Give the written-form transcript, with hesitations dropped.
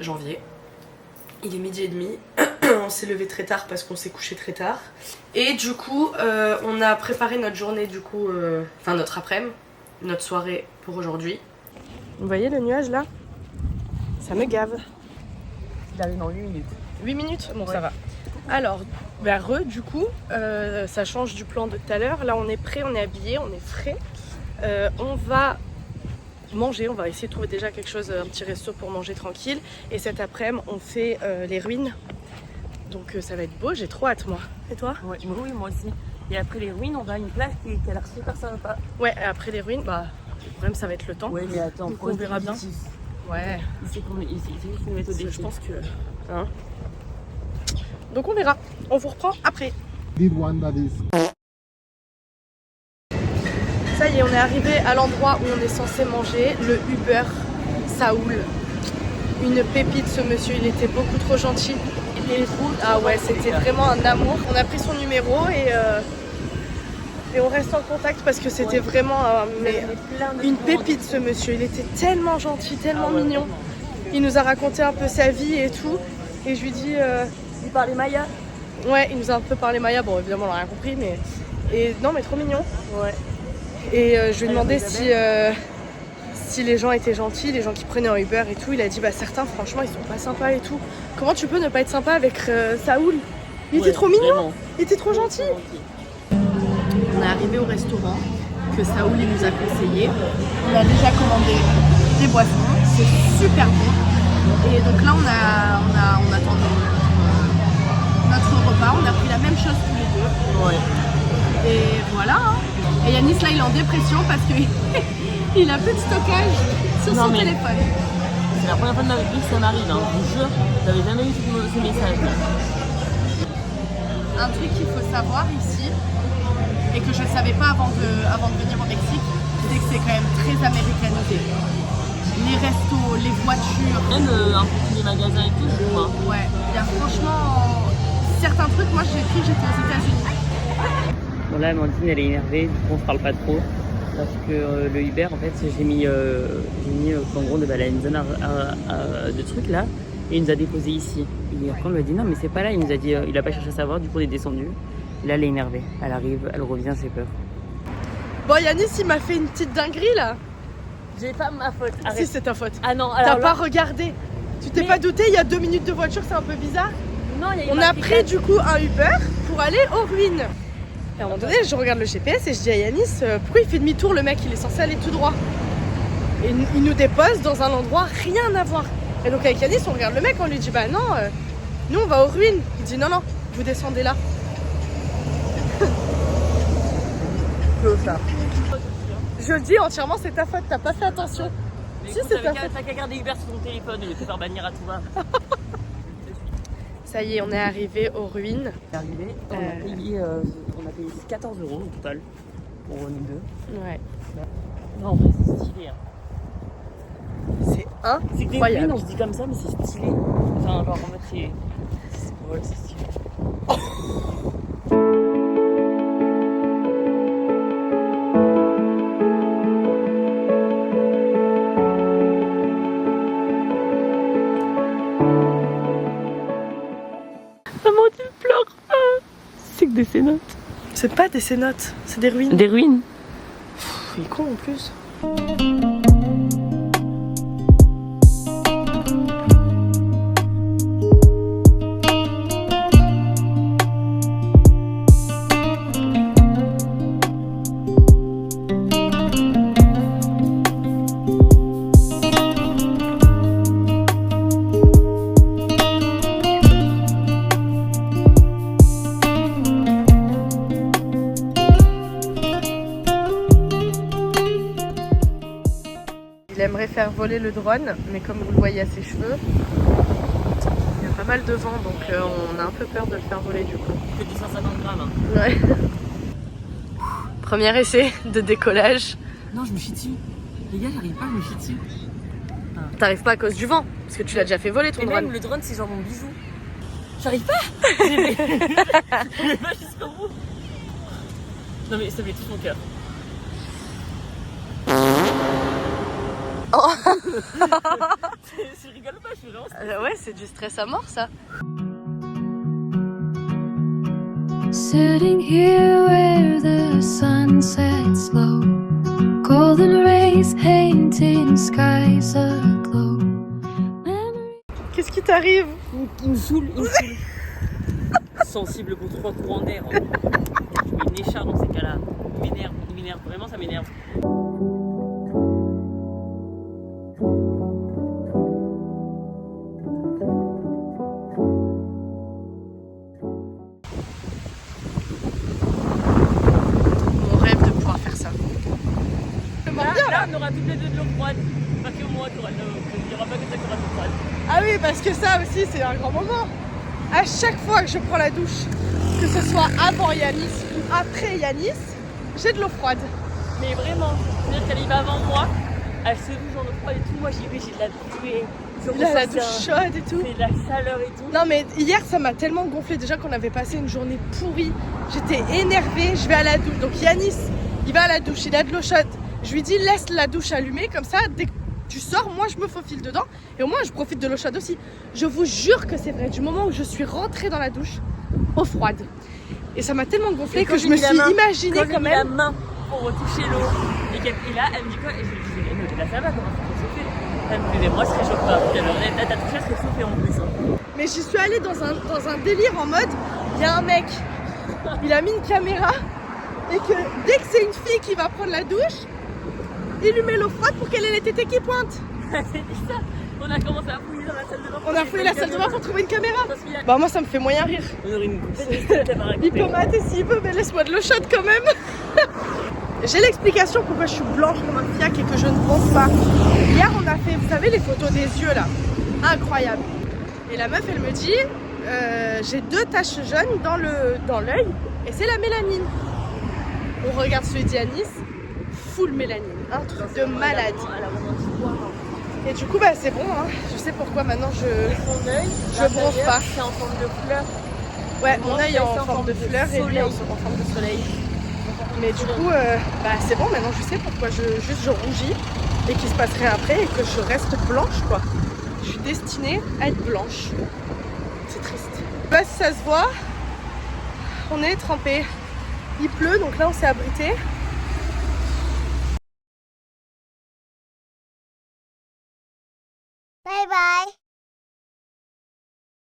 janvier. Il est 12h30. On s'est levé très tard parce qu'on s'est couché très tard. Et du coup, on a préparé notre journée, du coup, enfin notre après-midi, notre soirée pour aujourd'hui. Vous voyez le nuage là? Ça me gave. Il arrive dans 8 minutes. 8 minutes? Bon, ouais. Ça va. Alors, du coup, ça change du plan de tout à l'heure. Là, on est prêt, on est habillé, on est frais. On va manger, on va essayer de trouver déjà quelque chose, un petit resto pour manger tranquille. Et cet après-midi, on fait les ruines. Donc ça va être beau, j'ai trop hâte moi. Et toi? Ouais, oui, moi aussi. Et après les ruines, on va à une place qui a l'air super sympa. Ouais, après les ruines, le problème ça va être le temps. Ouais, mais attends, on verra bien. Ouais. Ici, il mettre au défi. Je pense que... Hein. Donc on verra, on vous reprend après. Ça y est, on est arrivé à l'endroit où on est censé manger, le Uber Saoul. Une pépite ce monsieur, il était beaucoup trop gentil. Ah ouais, c'était vraiment un amour. On a pris son numéro et on reste en contact parce que c'était vraiment une pépite ce monsieur. Il était tellement gentil, tellement mignon. Vraiment. Il nous a raconté un peu sa vie et tout. Et je lui dis... Il parlait maya? Ouais, il nous a un peu parlé maya. Bon, évidemment, on n'a rien compris, mais... Non, mais trop mignon. Ouais. Et je lui ai demandé si les gens étaient gentils, les gens qui prenaient un Uber et tout. Il a dit, certains, franchement, ils sont pas sympas et tout. Comment tu peux ne pas être sympa avec Saoul? Il était trop mignon, vraiment. Il était trop gentil. On est arrivé au restaurant que Saoul il nous a conseillé. On a déjà commandé des boissons, c'est super bon. Et donc là, on attend notre repas. On a pris la même chose tous les deux. Ouais. Et voilà. Et Yanis là, il est en dépression parce qu'il a plus de stockage sur son téléphone. C'est la première fois de ma vie que ça m'arrive, hein. Je vous jure, j'avais jamais eu ce message là. Un truc qu'il faut savoir ici, et que je ne savais pas avant de venir au Mexique, c'est que c'est quand même très américanisé. Les restos, les voitures. Même un peu les magasins et tout, je vois. Ouais, il y a franchement certains trucs, moi j'ai cru que j'étais aux États-Unis. Bon là, Amandine elle est énervée, du coup on se parle pas trop. Parce que le Uber, en fait, j'ai mis en gros de la zone de trucs là, et il nous a déposé ici. Et après on lui a dit non mais c'est pas là, il nous a dit, il a pas cherché à savoir, du coup on est descendu. Et là elle est énervée, elle arrive, elle revient, c'est peur. Bon Yanis il m'a fait une petite dinguerie là. J'ai pas ma faute. Arrête. Si c'est ta faute. Ah non, alors t'as pas regardé. Tu t'es pas douté, il y a 2 minutes de voiture, c'est un peu bizarre. Non, on a pris du coup un Uber pour aller aux ruines. Et à un moment donné, je regarde le GPS et je dis à Yanis, pourquoi il fait demi-tour le mec? Il est censé aller tout droit. Et il nous dépose dans un endroit rien à voir. Et donc avec Yanis, on regarde le mec, on lui dit non, nous on va aux ruines. Il dit non, vous descendez là. Je le dis entièrement, c'est ta faute, t'as pas fait attention. Mais si écoute, c'est ta faute. T'as qu'à garder Uber sur ton téléphone et te faire bannir à tout va. Ça y est, on est arrivé aux ruines. On est arrivé, on a payé 14 € au total pour nous deux. Ouais. Non, en vrai, c'est stylé. Hein. C'est C'est que des incroyable. ruines, on se dit comme ça, mais c'est stylé. Enfin, genre, en mode, c'est. Ouais, c'est stylé. Amandine pleure. C'est que des cénotes. C'est pas des cénotes, c'est des ruines. Des ruines. Il est con en plus. Il aimerait faire voler le drone, mais comme vous le voyez à ses cheveux, il y a pas mal de vent, donc on a un peu peur de le faire voler du coup. Que du 150 grammes. Hein. Ouais. Premier essai de décollage. Non, je me chie dessus. Les gars, j'arrive pas, je me chie dessus. T'arrives pas à cause du vent, parce que tu l'as déjà fait voler ton Mais drone. même le drone, c'est genre mon bijou. J'arrive pas. Je vais pas jusqu'au bout. Non mais ça me met tout mon cœur. Oh. Je rigole pas, je suis vraiment... Ouais, c'est du stress à mort ça. Sitting here where the sun sets low, golden rays painting skies aglow. Qu'est-ce qui t'arrive? Il me saoule, il me saoule. Sensible pour 3 courants d'air. Je mets une écharpe dans ces cas-là. Il m'énerve, vraiment ça m'énerve. Mon rêve de pouvoir faire ça. Là, on aura toutes les deux de l'eau froide. Pas que moi qui aura de l'eau. Il n'y aura pas que ça qui aura de l'eau froide. Ah oui, parce que ça aussi, c'est un grand moment. À chaque fois que je prends la douche, que ce soit avant Yanis ou après Yanis, j'ai de l'eau froide. Mais vraiment, c'est-à-dire qu'elle y va avant moi. Elle se douche en eau froide et tout. Moi j'y vais, j'ai de la douche. Il a la douche chaude et tout. C'est de la chaleur et tout. Non mais hier ça m'a tellement gonflé déjà qu'on avait passé une journée pourrie. J'étais énervée, je vais à la douche. Donc Yanis, il va à la douche, il a de l'eau chaude. Je lui dis laisse la douche allumée, comme ça dès que tu sors, moi je me faufile dedans et au moins je profite de l'eau chaude aussi. Je vous jure que c'est vrai, du moment où je suis rentrée dans la douche, eau froide. Et ça m'a tellement gonflé que je me suis imaginé quand même. La main pour retoucher l'eau. Et là, elle me dit quoi? Et je lui dis, mais là ça va, comment ça peut chauffer? Elle me dit, mais moi je serais chauffe pas. Là ta touche elle serait chauffée en plus. Hein. Mais j'y suis allée dans un délire en mode, il y a un mec, il a mis une caméra et que dès que c'est une fille qui va prendre la douche, il lui met l'eau froide pour qu'elle ait les tétés qui pointent. C'est ça. On a commencé à fouiller dans la salle de bain. On a fouillé la salle de bain pour trouver une caméra. Bah moi ça me fait moyen rire. On aurait une Il peut mater s'il veut, mais laisse-moi de l'eau chaude quand même. J'ai l'explication pourquoi je suis blanche comme un fiac et que je ne bronze pas. Hier on a fait, vous savez les photos des yeux là, incroyable. Et la meuf elle me dit, j'ai 2 taches jaunes dans l'œil et c'est la mélanine. On regarde celui d'Yanis, full mélanine, un truc de malade. Et du coup bah c'est bon, hein. Je sais pourquoi maintenant je bronze pas. C'est en forme de fleur. Ouais, mon œil est en forme de fleur et lui en forme de soleil. Mais du coup, bah c'est bon, maintenant je sais pourquoi je rougis et qu'il se passe rien après et que je reste blanche quoi. Je suis destinée à être blanche. C'est triste. Je sais pas si ça se voit, on est trempés. Il pleut, donc là on s'est abrité.